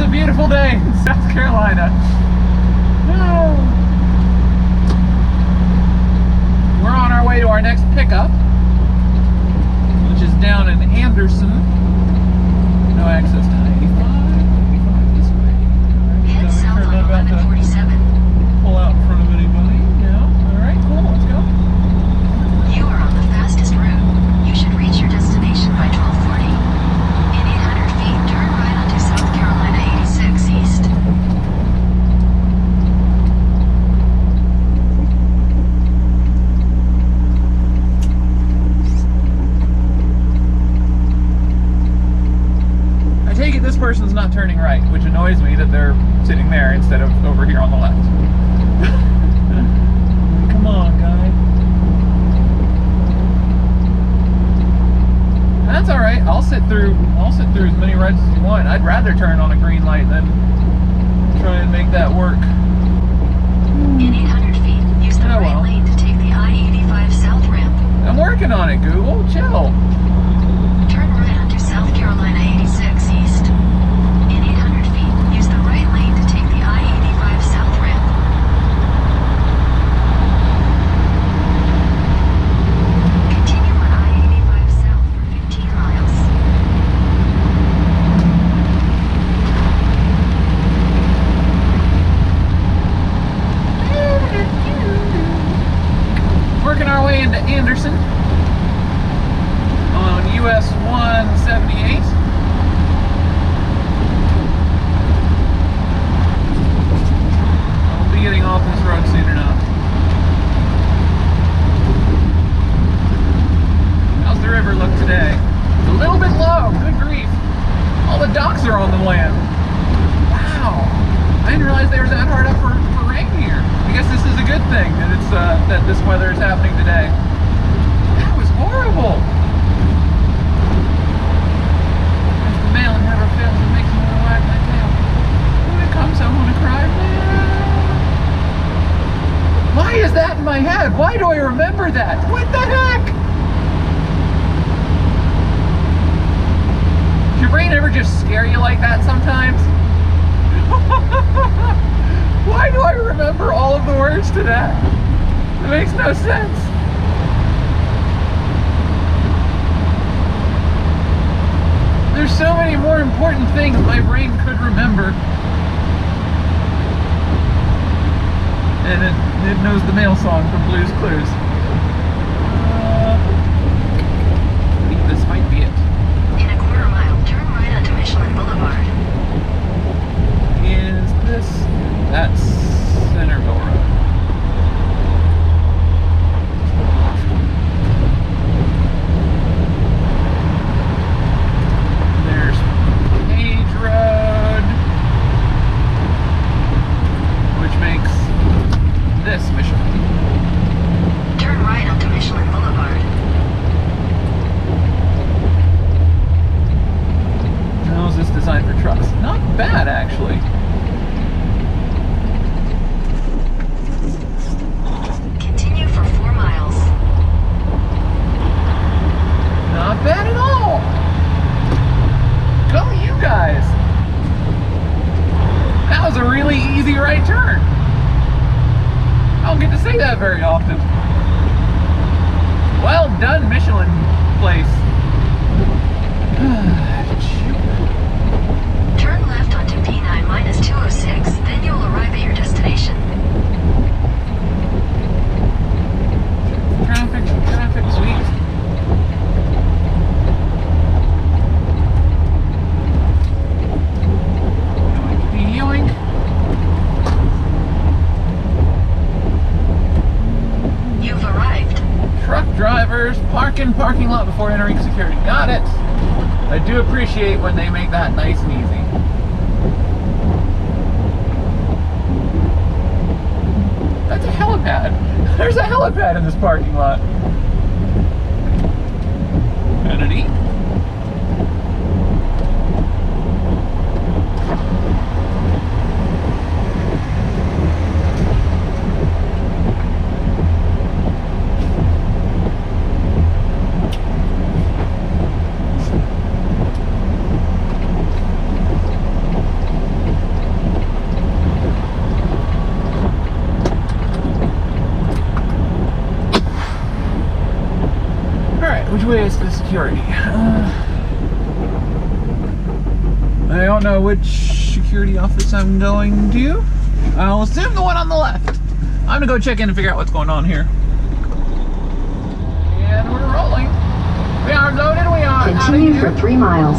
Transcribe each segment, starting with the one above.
a beautiful day in South Carolina. Oh. We're on our way to our next pickup, which is down in Anniston. No access to 85. 85 this way. Head south on 1147. Pull out in front of anybody. Yeah. Alright, cool. Let's go. You are on the fastest route. You should reach your destination by 12:40. In 800 feet, turn right onto South Carolina 86 East. I take it this person's not turning right, which annoys me that they're sitting there instead of over here on the left. Come on, guy. That's all right. I'll sit through as many rides as you want. I'd rather turn on a green light than try and make that work. In 800 feet, use the right lane to take the I-85 south ramp. I'm working on it, Google. Chill. Turn right onto South Carolina 86 East. In 800 feet, use the right lane to take the I-85 south ramp. Continue on I-85 south for 15 miles. Working our way into Anniston on US 178. I'll be getting off this road soon enough. How's the river look today? It's a little bit low, good grief. All the docks are on the land. Wow. I didn't realize they were that hard up for rain here. I guess this is a good thing that it's that this weather is happening today. That was horrible. If the mail never fails to make me want to wag my tail. When it comes, I want to cry. Why is that in my head? Why do I remember that? What the heck? Does your brain ever just scare you like that sometimes? Why do I remember all of the words to that? It makes no sense. There's so many more important things my brain could remember. And it knows the mail song from Blue's Clues. I think this might be it. In a quarter mile, turn right onto Michelin Boulevard. Is this? That's Centerville Road. There's Page Road, which makes this Michelin. Turn right onto Michelin Boulevard. How is this designed for trucks? Not bad, actually. Continue for 4 miles. Not bad at all. Go you guys. That was a really easy right turn. I don't get to say that very often. Well done, Michelin place. Turn left onto P9-206, then you'll arrive at your destination. Traffic, sweet. Yoink. You've arrived. Truck drivers, parking lot before entering security. Got it. I do appreciate when they make that nice and easy. That's a helipad. There's a helipad in this parking lot. Kennedy. security. I don't know which security office I'm going to. I'll assume the one on the left. I'm gonna go check in and figure out what's going on here. And we're rolling. We are loaded, we are Continue for 3 miles.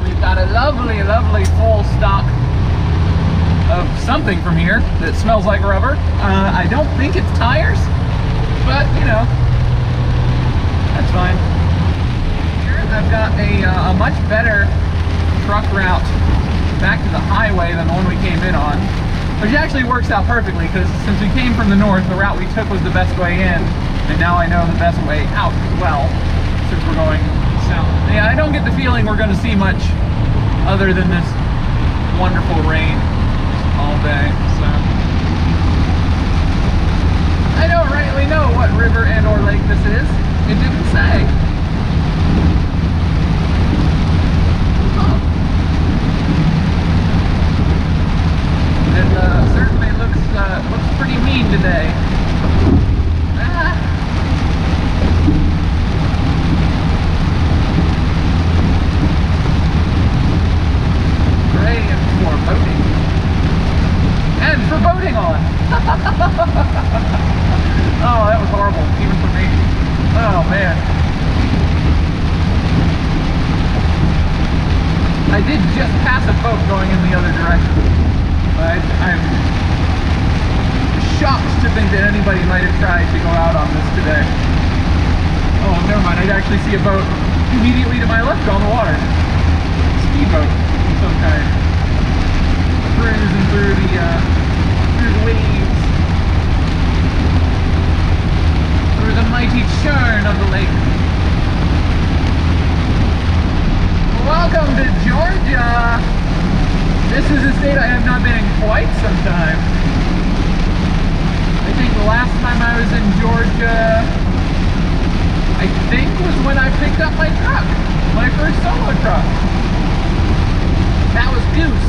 We've got a lovely, lovely full stock of something from here that smells like rubber. I don't think it's tires, but you know, that's fine. Here I've got a much better truck route back to the highway than the one we came in on, which actually works out perfectly because since we came from the north, the route we took was the best way in, and now I know the best way out as well since we're going south. Yeah, I don't get the feeling we're going to see much other than this wonderful rain all day, so I don't rightly know what river and or lake this is. It didn't say. It certainly looks pretty mean today. Great for boating. And for boating on. Oh, that was horrible, even for me. Oh man. I did just pass a boat going in the other direction. I'm shocked to think that anybody might have tried to go out on this today. Oh, never mind. I'd actually see a boat immediately to my left on the water. Speedboat of some kind. Cruising through the waves. Through the mighty churn of the lake. Welcome to Georgia! This is a state I have not been in quite some time. I think the last time I was in Georgia, I think was when I picked up my truck. My first solo truck. That was Goose.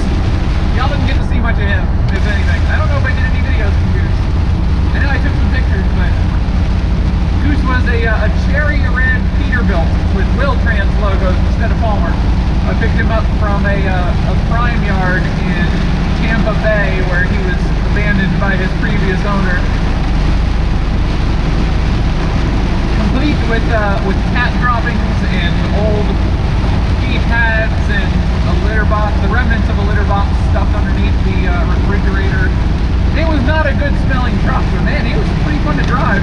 Y'all didn't get to see much of him, if anything. I don't know if I did any videos from Goose. I know I took some pictures, but Goose was a cherry red Peterbilt with Will-Trans logos instead of Palmer. I picked him up from a prime yard in Tampa Bay where he was abandoned by his previous owner. Complete with cat droppings and old key pads and a litter box, the remnants of a litter box stuffed underneath the refrigerator. It was not a good smelling truck, but man, it was pretty fun to drive.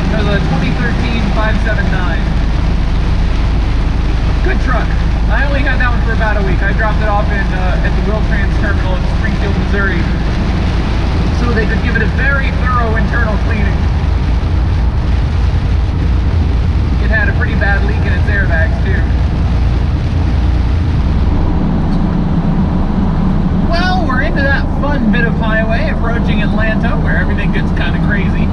It was a 2013 579. Good truck. I only had that one for about a week. I dropped it off at the Will-Trans terminal in Springfield, Missouri, so they could give it a very thorough internal cleaning. It had a pretty bad leak in its airbags too. Well, we're into that fun bit of highway approaching Atlanta, where everything gets kind of crazy.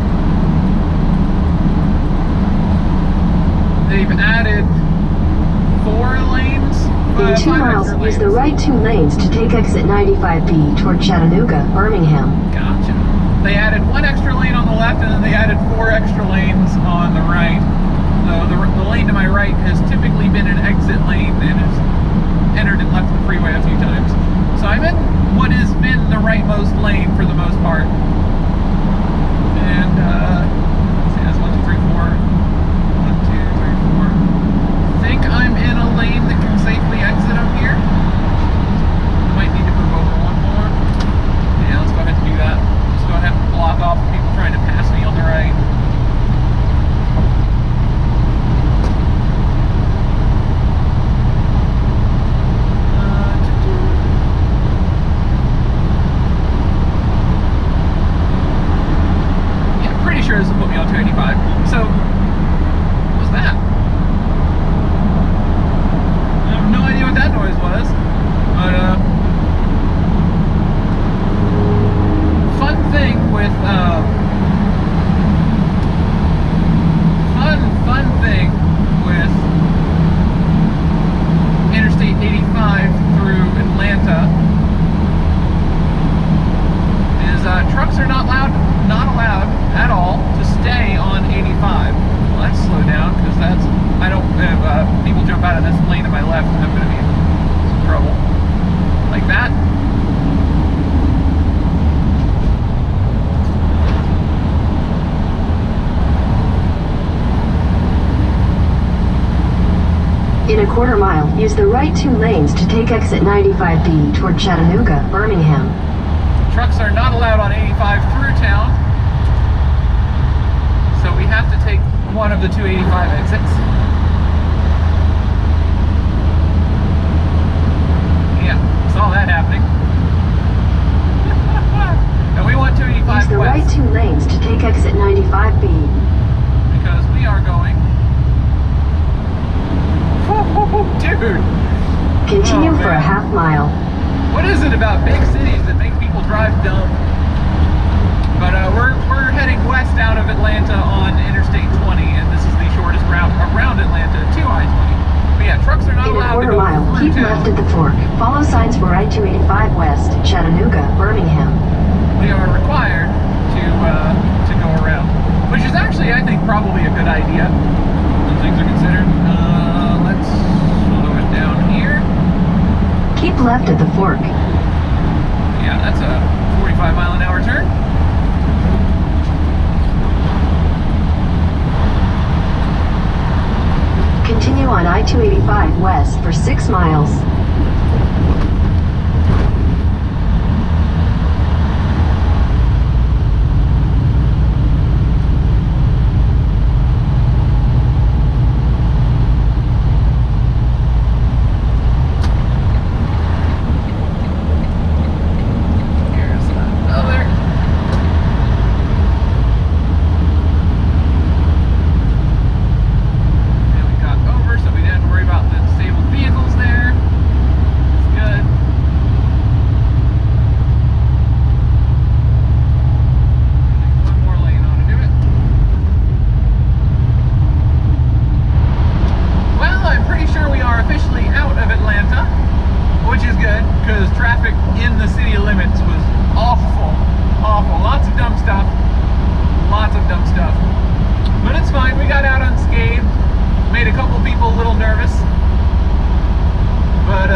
They've added 4 lanes. In 2 miles, use the right 2 lanes to take exit 95B toward Chattanooga, Birmingham. Gotcha. They added 1 extra lane on the left, and then they added 4 extra lanes on the right. So the lane to my right has typically been an exit lane and has entered and left the freeway a few times. So I'm in what has been the rightmost lane for the most part. And let's see, that's 1, 2, 3, 4. 1, 2, 3, 4. I think I'm in a lane that can safely exit up here. Might need to move over 1 more. Yeah, let's go ahead and do that. Just go ahead and block off the people trying to pass me on the right. In a quarter mile, use the right 2 lanes to take exit 95B toward Chattanooga, Birmingham. Trucks are not allowed on 85 through town, so we have to take one of the 285 exits. Yeah, saw that happening. And we want 285 Use the west. right 2 lanes to take exit 95B. Because we are going... Dude! Continue Oh, for a man. half mile. What is it about big cities that make people drive dumb? But we're heading west out of Atlanta on Interstate 20, and this is the shortest route around Atlanta to I-20. But yeah, trucks are not In a allowed to quarter go mile, through keep town. left at the fork. Follow signs for right 285 west, Chattanooga, Birmingham. We are required to go around, which is actually, I think, probably a good idea when things are considered. Let's slow it down here. Keep left at the fork. Yeah, that's a 45-mile-an-hour turn. Continue on I-285 west for 6 miles. Here's another. And we got over, so we didn't have to worry about the disabled vehicles there. That's good. One more lane on to do it. Well, I'm pretty sure we are officially out of Atlanta, which is good, because traffic in the city limits was awful. Awful. Lots of dumb stuff. Lots of dumb stuff. But it's fine. We got out unscathed. Made a couple people a little nervous. But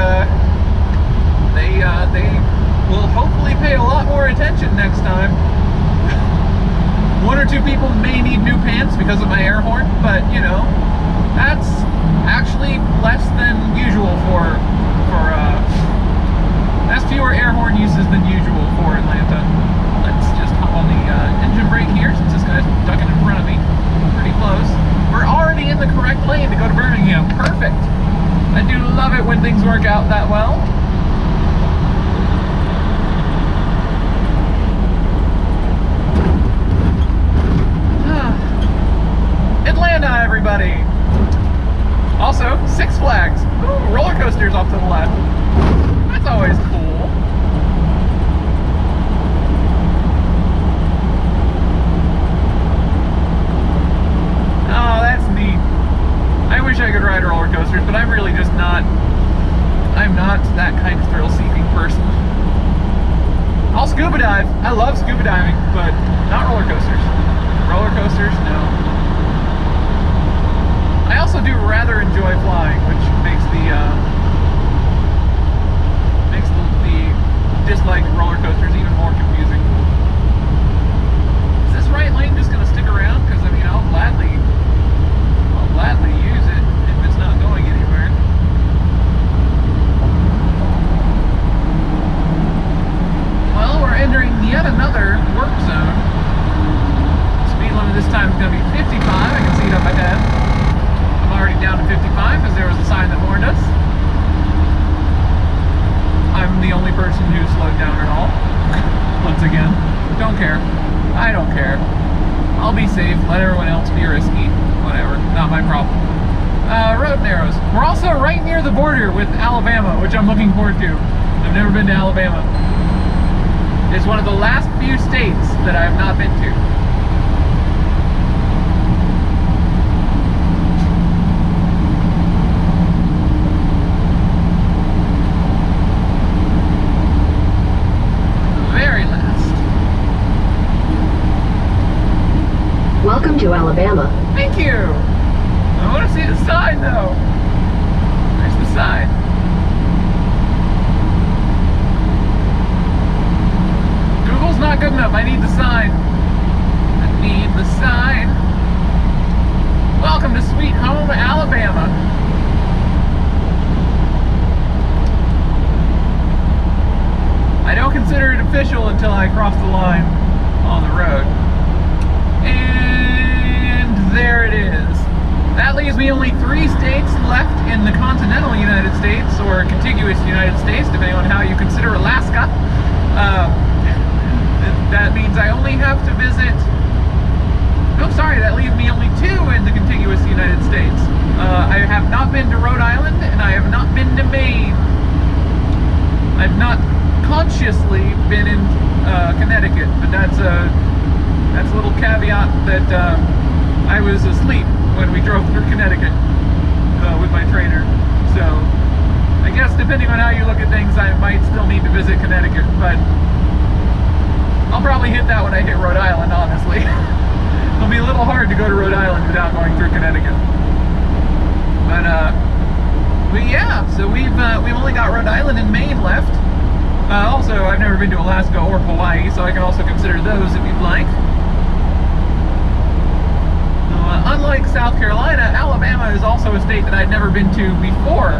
they will hopefully pay a lot more attention next time. One or two people may need new pants because of my air horn, but you know, that's actually less than usual that's fewer air horn uses than usual for Atlanta. Let's just hop on the engine brake here since this guy's ducking in front of me. Pretty close. We're already in the correct lane to go to Birmingham. Perfect. I do love it when things work out that well. Atlanta, everybody. Also, Six Flags. Ooh, roller coasters off to the left. That's always cool. Oh, that's neat. I wish I could ride roller coasters, but I'm really just not. I'm not that kind of thrill-seeking person. I'll scuba dive. I love scuba diving, but not roller coasters. Roller coasters, no. I also do rather enjoy flying, which makes the dislike of roller coasters even more confusing. Is this right lane just going to stick around? Because I mean, I'll gladly use it if it's not going anywhere. Well, we're entering yet another work zone. Speed limit this time is going to be 55. I can see it up ahead. I'm already down to 55 because there was a sign that warned us. I'm the only person who slowed down at all. Once again, don't care. I don't care. I'll be safe. Let everyone else be risky. Whatever. Not my problem. Road narrows. We're also right near the border with Alabama, which I'm looking forward to. I've never been to Alabama. It's one of the last few states that I have not been to. Welcome to Alabama. Thank you! I want to see the sign though. Where's the sign? Google's not good enough. I need the sign. I need the sign. Welcome to Sweet Home, Alabama. I crossed the line on the road. And there it is. That leaves me only 3 states left in the continental United States, or contiguous United States, depending on how you consider Alaska. That means I only have to visit... Oh, sorry, that leaves me only 2 in the contiguous United States. I have not been to Rhode Island, and I have not been to Maine. I've not consciously been in Connecticut, but that's a little caveat that I was asleep when we drove through Connecticut with my trainer. So I guess depending on how you look at things, I might still need to visit Connecticut, but I'll probably hit that when I hit Rhode Island, honestly. It'll be a little hard to go to Rhode Island without going through Connecticut. But yeah, so we've only got Rhode Island and Maine left. Also, I've never been to Alaska or Hawaii, so I can also consider those if you'd like. Unlike South Carolina, Alabama is also a state that I'd never been to before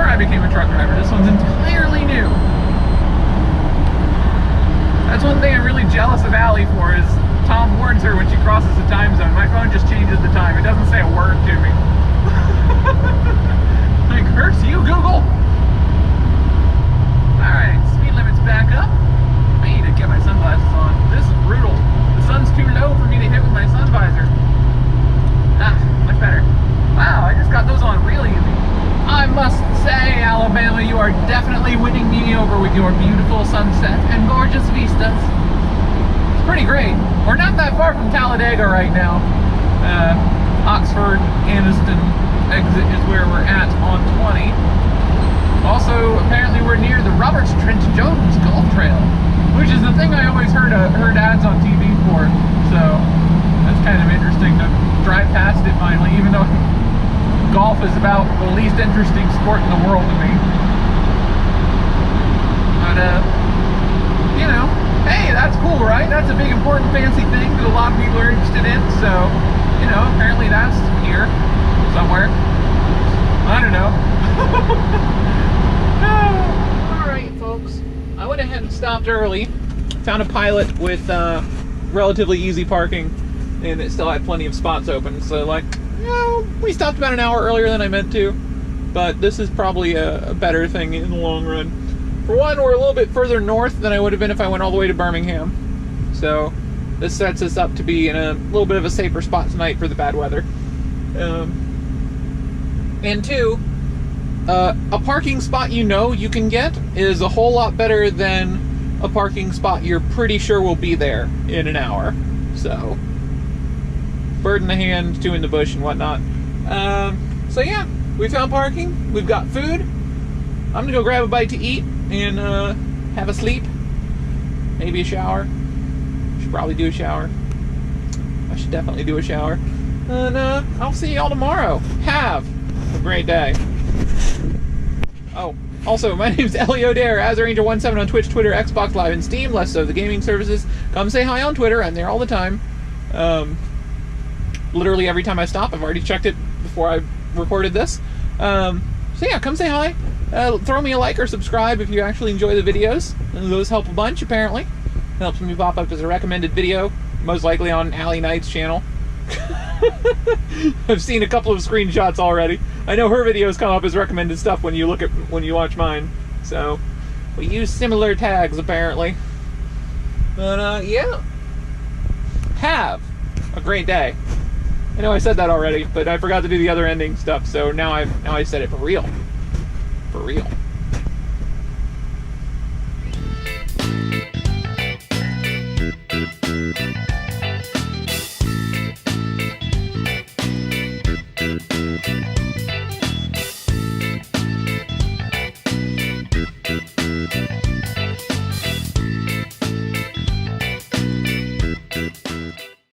I became a truck driver. This one's entirely new. That's one thing I'm really jealous of Allie for, is Tom warns her when she crosses the time zone. My phone just changes the time. It doesn't say a word to me. Like, curse you, Google! Alright, speed limit's back up. I need to get my sunglasses on. This is brutal. The sun's too low for me to hit with my sun visor. Ah, much better. Wow, I just got those on real easy. I must say, Alabama, you are definitely winning me over with your beautiful sunset and gorgeous vistas. It's pretty great. We're not that far from Talladega right now. Oxford, Anniston exit is where we're at on 20. Also, apparently we're near the Roberts Trent Jones Golf Trail, which is the thing I always heard ads on TV for. So that's kind of interesting to drive past it finally, even though golf is about the least interesting sport in the world to me. But, you know, hey, that's cool, right? That's a big, important, fancy thing that a lot of people are interested in. So, you know, apparently that's here somewhere. I don't know. Alright, folks. I went ahead and stopped early. Found a pilot with relatively easy parking, and it still had plenty of spots open. So, like, you know, we stopped about an hour earlier than I meant to, but this is probably a better thing in the long run. For one, we're a little bit further north than I would have been if I went all the way to Birmingham. So this sets us up to be in a little bit of a safer spot tonight for the bad weather. And two, a parking spot you can get is a whole lot better than a parking spot you're pretty sure will be there in an hour. So, bird in the hand, 2 in the bush and whatnot. So yeah, we found parking, we've got food. I'm gonna go grab a bite to eat and have a sleep. Maybe a shower. Should probably do a shower. I should definitely do a shower. And I'll see y'all tomorrow. Have a great day. Oh, also, my name's MacLeod, AzerAngel17 on Twitch, Twitter, Xbox Live, and Steam. Less so the gaming services. Come say hi on Twitter. I'm there all the time. Literally every time I stop. I've already checked it before I recorded this. So yeah, come say hi. Throw me a like or subscribe if you actually enjoy the videos. And those help a bunch, apparently. It helps me pop up as a recommended video, most likely on Allie Knight's channel. I've seen a couple of screenshots already. I know her videos come up as recommended stuff when you watch mine. So we use similar tags apparently. But yeah. Have a great day. I know I said that already, but I forgot to do the other ending stuff, so now I said it for real. For real.